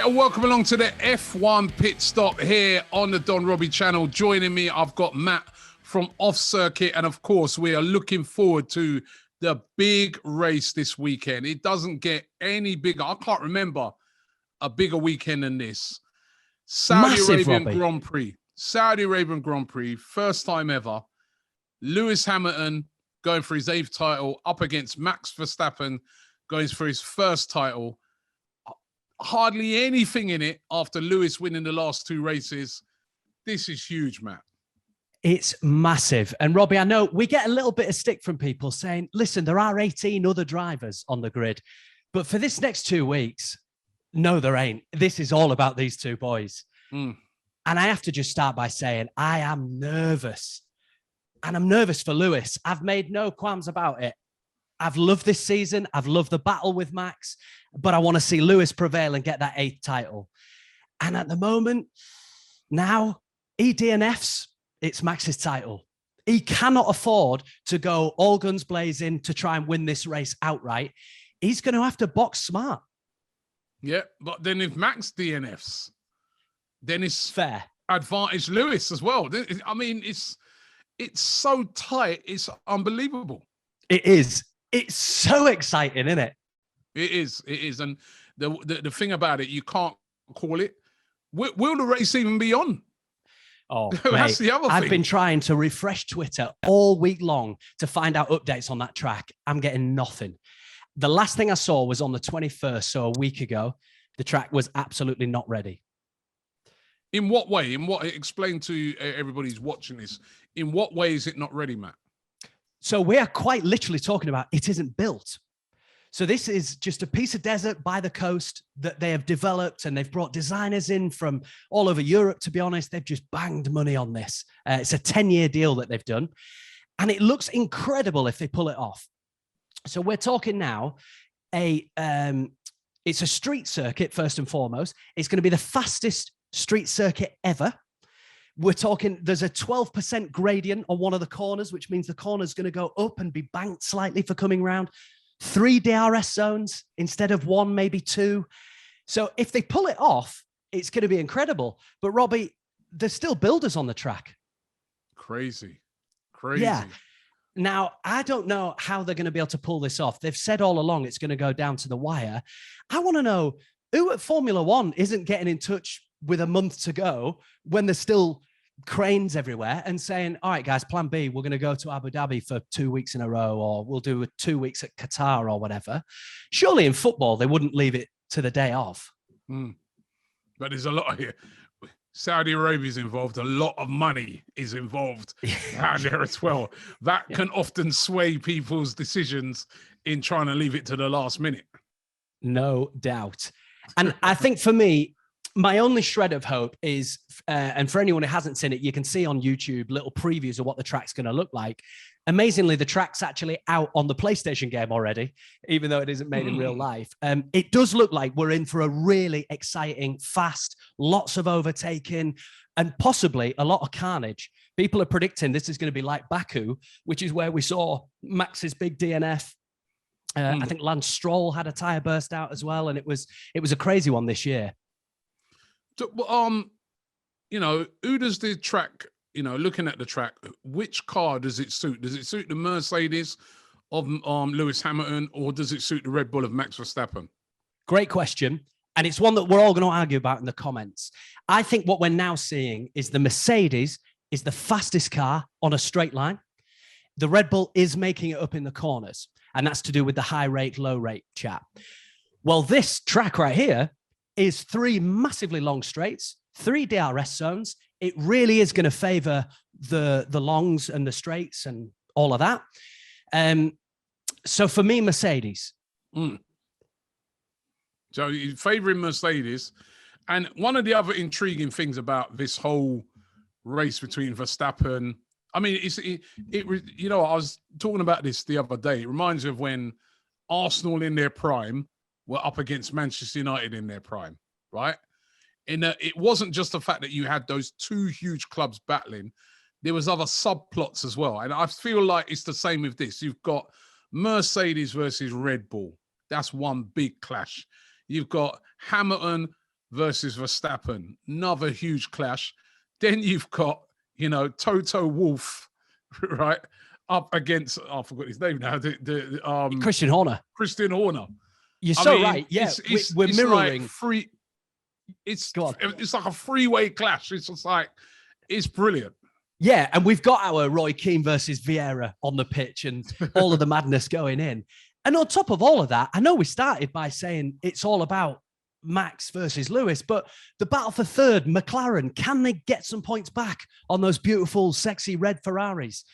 right, and welcome along to the F1 Pit Stop here on the Don Robbie channel. Joining me, I've got Matt from Off Circuit, and of course, we are looking forward to the big race this weekend. It doesn't get any bigger. I can't remember a bigger weekend than this. Saudi Arabian Grand Prix. Saudi Arabian Grand Prix, first time ever. Lewis Hamilton going for his 8th title up against Max Verstappen going for his first title. Hardly anything in it after Lewis winning the last 2 races. This is huge, Matt. It's massive. And Robbie, I know we get a little bit of stick from people saying, listen, there are 18 other drivers on the grid. But for this next 2 weeks, no, there ain't. This is all about these 2 boys. And I have to just start by saying I am nervous. And I'm nervous for Lewis. I've made no qualms about it. I've loved this season. I've loved the battle with Max, but I want to see Lewis prevail and get that 8th title. And at the moment, now, he DNFs, it's Max's title. He cannot afford to go all guns blazing to try and win this race outright. He's going to have to box smart. Yeah, but then if Max DNFs, then it's fair. Advantage Lewis as well. I mean, it's so tight. It's unbelievable. It is. It's so exciting, isn't it? It is. And the thing about it, you can't call it. Will the race even be on? Oh, that's the other thing. I've been trying to refresh Twitter all week long to find out updates on that track. I'm getting nothing. The last thing I saw was on the 21st, so a week ago. The track was absolutely not ready. In what way? Explain to everybody who's watching this. In what way is it not ready, Matt? So we are quite literally talking about it isn't built. So this is just a piece of desert by the coast that they have developed, and they've brought designers in from all over Europe, to be honest. They've just banged money on this. It's a 10-year deal that they've done, and it looks incredible if they pull it off. So we're talking now, it's a street circuit, first and foremost. It's going to be the fastest street circuit ever. We're talking, there's a 12% gradient on one of the corners, which means the corner's going to go up and be banked slightly for coming round. 3 DRS zones instead of 1, maybe 2. So if they pull it off, it's going to be incredible. But Robbie, there's still builders on the track. Crazy. Yeah. Now, I don't know how they're going to be able to pull this off. They've said all along it's going to go down to the wire. I want to know who at Formula One isn't getting in touch with a month to go when there's still cranes everywhere and saying, all right, guys, plan B, we're going to go to Abu Dhabi for 2 weeks in a row, or we'll do 2 weeks at Qatar or whatever. Surely in football, they wouldn't leave it to the day off. But there's a lot here. Saudi Arabia's involved. A lot of money is involved down there as well. That can often sway people's decisions in trying to leave it to the last minute. No doubt. And I think for me, my only shred of hope is, and for anyone who hasn't seen it, you can see on YouTube little previews of what the track's going to look like. Amazingly, the track's actually out on the PlayStation game already, even though it isn't made in real life. It does look like we're in for a really exciting, fast, lots of overtaking, and possibly a lot of carnage. People are predicting this is going to be like Baku, which is where we saw Max's big DNF. I think Lance Stroll had a tyre burst out as well, and it was a crazy one this year. So, who does the track, looking at the track, which car does it suit? Does it suit the Mercedes of Lewis Hamilton, or does it suit the Red Bull of Max Verstappen? Great question. And it's one that we're all going to argue about in the comments. I think what we're now seeing is the Mercedes is the fastest car on a straight line. The Red Bull is making it up in the corners, and that's to do with the high rate, low rate chat. Well, this track right here is 3 massively long straights, 3 DRS zones. It really is going to favor the longs and the straights and all of that. So for me, Mercedes. So you're favoring Mercedes. And one of the other intriguing things about this whole race between Verstappen, I mean, I was talking about this the other day. It reminds me of when Arsenal in their prime were up against Manchester United in their prime, right? It wasn't just the fact that you had those 2 huge clubs battling. There was other subplots as well. And I feel like it's the same with this. You've got Mercedes versus Red Bull. That's one big clash. You've got Hamilton versus Verstappen, another huge clash. Then you've got, Toto Wolff, right, up against, I forgot his name now, Christian Horner. Christian Horner. You're so right. Yeah, we're mirroring. Like it's like a freeway clash. It's just like, it's brilliant. Yeah, and we've got our Roy Keane versus Vieira on the pitch and all of the madness going in. And on top of all of that, I know we started by saying it's all about Max versus Lewis, but the battle for third, McLaren, can they get some points back on those beautiful, sexy red Ferraris?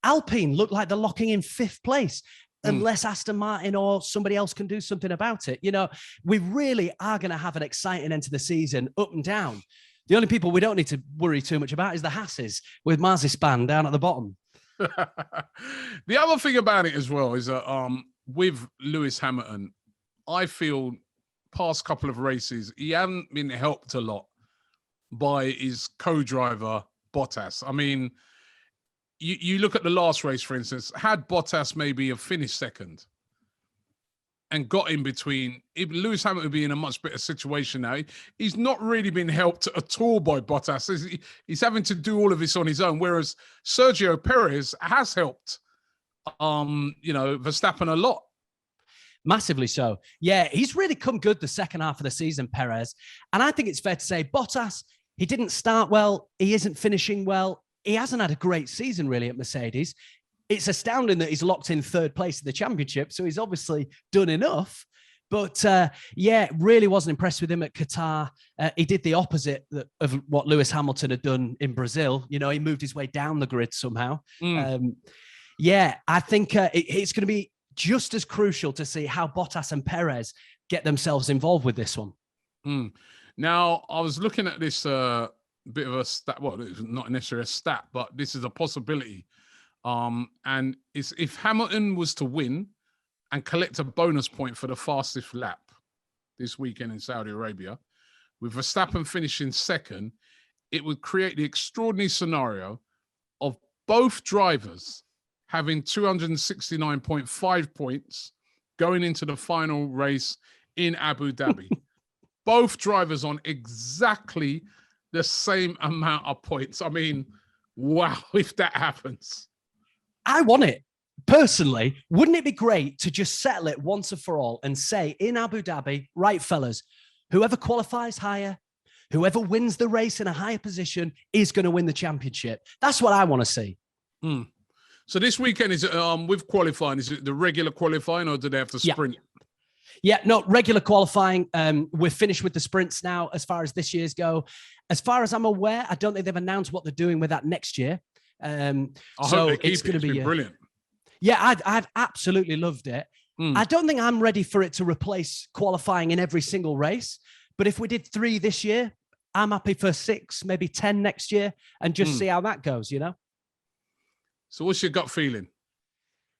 Alpine look like they're locking in fifth place, unless Aston Martin or somebody else can do something about it. We really are going to have an exciting end to the season, up and down. The only people we don't need to worry too much about is the Hasses with Marzispan down at the bottom. The other thing about it as well is that with Lewis Hamilton, I feel past couple of races, he hasn't been helped a lot by his co-driver, Bottas. I mean, you look at the last race, for instance, had Bottas maybe have finished second and got in between, Lewis Hamilton would be in a much better situation now. He's not really been helped at all by Bottas. He's having to do all of this on his own, whereas Sergio Perez has helped, Verstappen a lot. Massively so. Yeah, he's really come good the second half of the season, Perez. And I think it's fair to say Bottas, he didn't start well. He isn't finishing well. He hasn't had a great season, really, at Mercedes. It's astounding that he's locked in third place in the championship, so he's obviously done enough. But really wasn't impressed with him at Qatar. He did the opposite of what Lewis Hamilton had done in Brazil. He moved his way down the grid somehow. I think it's going to be just as crucial to see how Bottas and Perez get themselves involved with this one. Now, I was looking at this bit of a stat. Well, it's not necessarily a stat, but this is a possibility. And it's if Hamilton was to win and collect a bonus point for the fastest lap this weekend in Saudi Arabia, with Verstappen finishing second, it would create the extraordinary scenario of both drivers having 269.5 points going into the final race in Abu Dhabi. Both drivers on exactly the same amount of points. I mean, wow, if that happens. I want it. Personally, wouldn't it be great to just settle it once and for all and say in Abu Dhabi, right, fellas, whoever qualifies higher, whoever wins the race in a higher position is going to win the championship. That's what I want to see. So this weekend, is it with qualifying, is it the regular qualifying or do they have to sprint? Yeah, no, regular qualifying. We're finished with the sprints now as far as this year's go. As far as I'm aware, I don't think they've announced what they're doing with that next year. I hope they keep it's going to be brilliant. Yeah, I've absolutely loved it. I don't think I'm ready for it to replace qualifying in every single race. But if we did 3 this year, I'm happy for 6, maybe 10 next year and just see how that goes, So what's your gut feeling?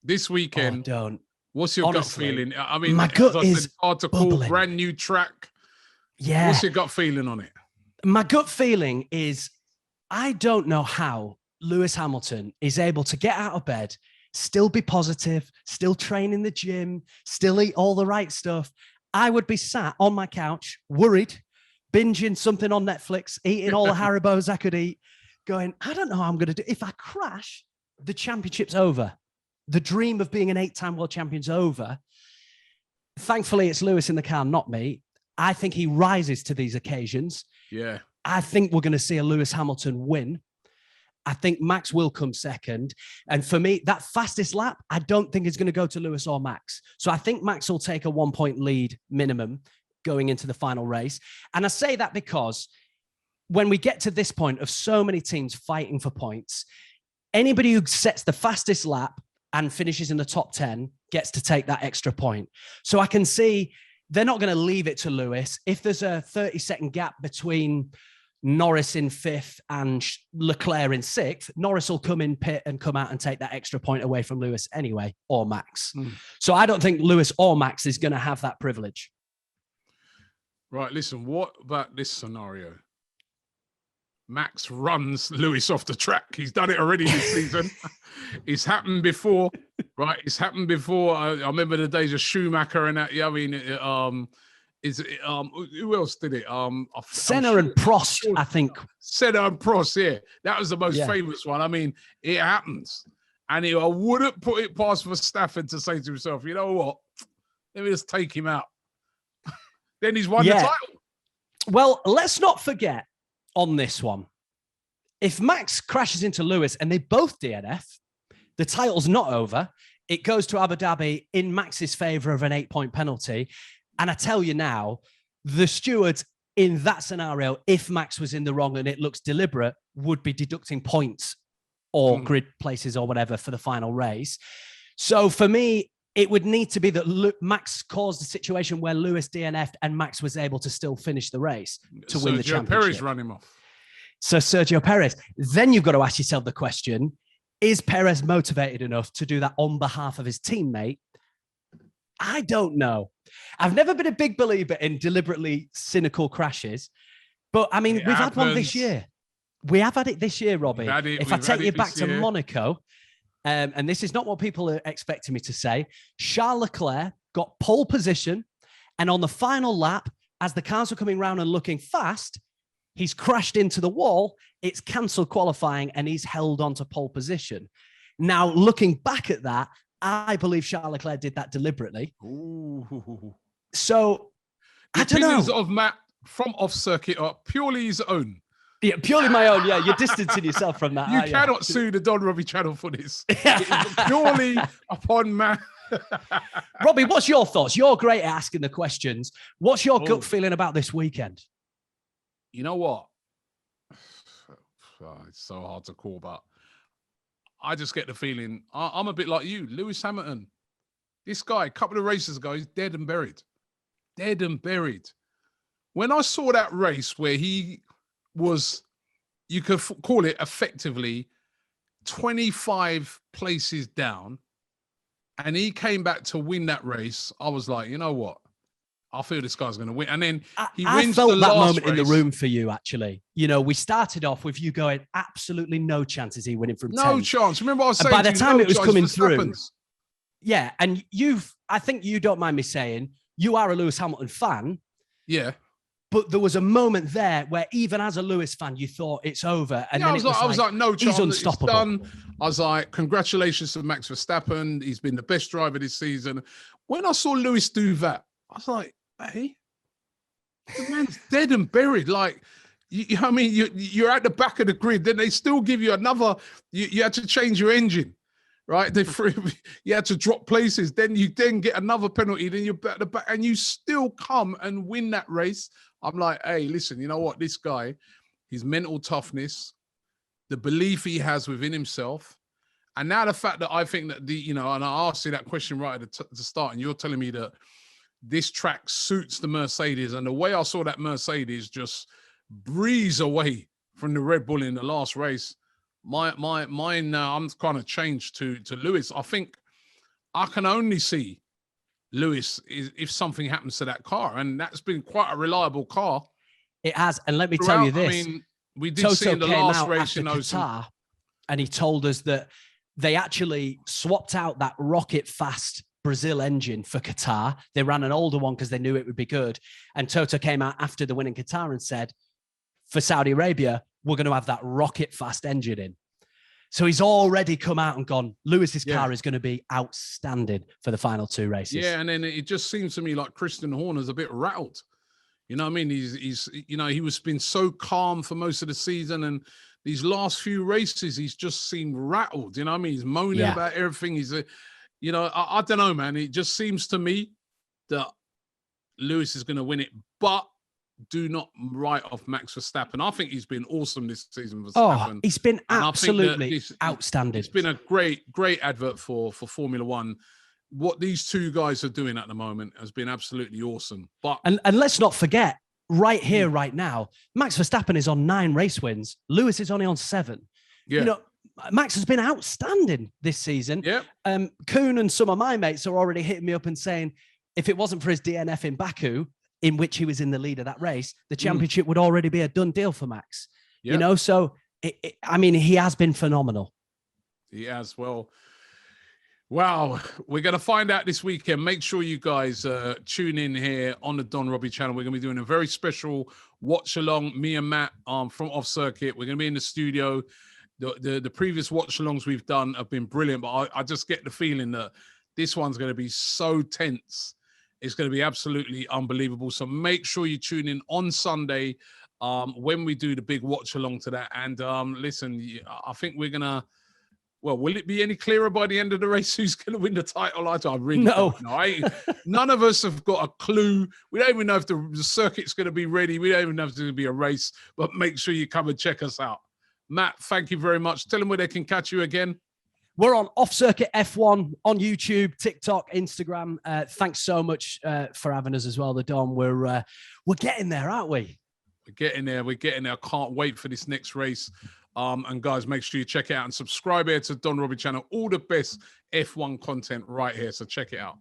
This weekend, what's your honestly, gut feeling? I mean, my gut is hard to bubbling. call, brand new track. Yeah. What's your gut feeling on it? My gut feeling is I don't know how Lewis Hamilton is able to get out of bed, still be positive, still train in the gym, still eat all the right stuff. I would be sat on my couch, worried, binging something on Netflix, eating all the Haribos I could eat, going, I don't know how I'm going to do. If I crash, the championship's over. The dream of being an 8-time world champion's over. Thankfully, it's Lewis in the car, not me. I think he rises to these occasions. Yeah. I think we're going to see a Lewis Hamilton win. I think Max will come second. And for me, that fastest lap, I don't think is going to go to Lewis or Max. So I think Max will take a 1-point lead minimum going into the final race. And I say that because when we get to this point of so many teams fighting for points, anybody who sets the fastest lap and finishes in the top 10 gets to take that extra point. So I can see they're not going to leave it to Lewis. If there's a 30-second gap between Norris in 5th and Leclerc in 6th, Norris will come in pit and come out and take that extra point away from Lewis anyway, or Max. So I don't think Lewis or Max is going to have that privilege. Right, listen, what about this scenario? Max runs Lewis off the track. He's done it already this season. It's happened before, right? It's happened before. I remember the days of Schumacher and that. Yeah, I mean, Is it, who else did it? Senna and Prost, I think. Senna and Prost, yeah. That was the most Yeah. famous one. I mean, it happens. And I wouldn't put it past Verstappen to say to himself, you know what? Let me just take him out. Then he's won the title. Well, let's not forget on this one. If Max crashes into Lewis and they both DNF, the title's not over. It goes to Abu Dhabi in Max's favor of an 8-point penalty. And I tell you now, the stewards in that scenario, if Max was in the wrong and it looks deliberate, would be deducting points or grid places or whatever for the final race. So for me, it would need to be that Max caused a situation where Lewis DNF'd and Max was able to still finish the race to win the championship. Sergio Perez ran him off. So Sergio Perez. Then you've got to ask yourself the question, is Perez motivated enough to do that on behalf of his teammate? I don't know. I've never been a big believer in deliberately cynical crashes, but I mean, we've had one this year. We have had it this year, Robbie. If I take you back to Monaco, and this is not what people are expecting me to say, Charles Leclerc got pole position, and on the final lap, as the cars were coming round and looking fast, he's crashed into the wall, it's cancelled qualifying, and he's held on to pole position. Now, looking back at that, I believe Charles Leclerc did that deliberately. Ooh. So, I don't know. Opinions of Matt from off circuit are purely his own. Yeah, purely my own. Yeah, you're distancing yourself from that. You cannot sue the Don Robbie channel for this. It is purely upon Matt. Robbie, what's your thoughts? You're great at asking the questions. What's your gut feeling about this weekend? You know what? It's so hard to call, but I just get the feeling I'm a bit like you, Lewis Hamilton. This guy, a couple of races ago, he's dead and buried. Dead and buried. When I saw that race where he was, you could call it effectively 25 places down, and he came back to win that race, I was like, you know what? I feel this guy's going to win. And then I felt that moment in the room for you, actually. You know, we started off with you going, absolutely no chance is he winning from 10. No chance. Remember I was saying by the time it was coming through. Happens. Yeah, and I think you don't mind me saying, you are a Lewis Hamilton fan. Yeah. But there was a moment there where even as a Lewis fan, you thought it's over. And yeah, then I was like, no chance. He's unstoppable. It's done. I was like, congratulations to Max Verstappen. He's been the best driver this season. When I saw Lewis do that, I was like, hey, the man's dead and buried. Like, I mean, you're at the back of the grid. Then they still give you another. You had to change your engine, right? You had to drop places. Then you get another penalty. Then you're at the back, and you still come and win that race. I'm like, hey, listen, you know what? This guy, his mental toughness, the belief he has within himself, and now the fact that I think that and I asked you that question right at the start, and you're telling me that this track suits the Mercedes, and the way I saw that Mercedes just breeze away from the Red Bull in the last race, mine now, I'm kind of changed to Lewis. I think I can only see Lewis if something happens to that car, and that's been quite a reliable car. It has, and let me tell you this. I mean, we did see in the last race, Qatar, and he told us that they actually swapped out that rocket fast Brazil engine for Qatar. They ran an older one because they knew it would be good. And Toto came out after the win in Qatar and said, for Saudi Arabia, we're going to have that rocket fast engine in. So he's already come out and gone, Lewis's car is going to be outstanding for the final two races. Yeah, and then it just seems to me like Christian Horner's a bit rattled. You know what I mean? He's he was been so calm for most of the season, and these last few races, he's just seemed rattled. You know what I mean? He's moaning about everything. He's I don't know, man. It just seems to me that Lewis is going to win it, but do not write off Max Verstappen. I think he's been awesome this season. Verstappen. He's been absolutely outstanding. It's been a great advert for Formula One. What these two guys are doing at the moment has been absolutely awesome. But and let's not forget, right here, right now, Max Verstappen is on 9 race wins. Lewis is only on 7. Yeah. You know, Max has been outstanding this season. Yeah. Kuhn and some of my mates are already hitting me up and saying, if it wasn't for his DNF in Baku, in which he was in the lead of that race, the championship would already be a done deal for Max. Yep. You know, so I mean, he has been phenomenal. He has. Well, Wow, we're going to find out this weekend. Make sure you guys tune in here on the Don Robbie channel. We're going to be doing a very special watch along. Me and Matt from Off Circuit. We're going to be in the studio. The previous watch alongs we've done have been brilliant, but I just get the feeling that this one's going to be so tense. It's going to be absolutely unbelievable. So make sure you tune in on Sunday when we do the big watch along to that. And listen, I think we're going to. Well, will it be any clearer by the end of the race who's going to win the title? I really don't know. None of us have got a clue. We don't even know if the circuit's going to be ready. We don't even know if there's going to be a race, but make sure you come and check us out. Matt, thank you very much. Tell them where they can catch you again. We're on Off Circuit F1 on YouTube, TikTok, Instagram. Thanks so much for having us as well, the Don. We're getting there, aren't we? We're getting there. We're getting there. I can't wait for this next race. And guys, make sure you check it out and subscribe here to Don Robbie channel. All the best F1 content right here. So check it out.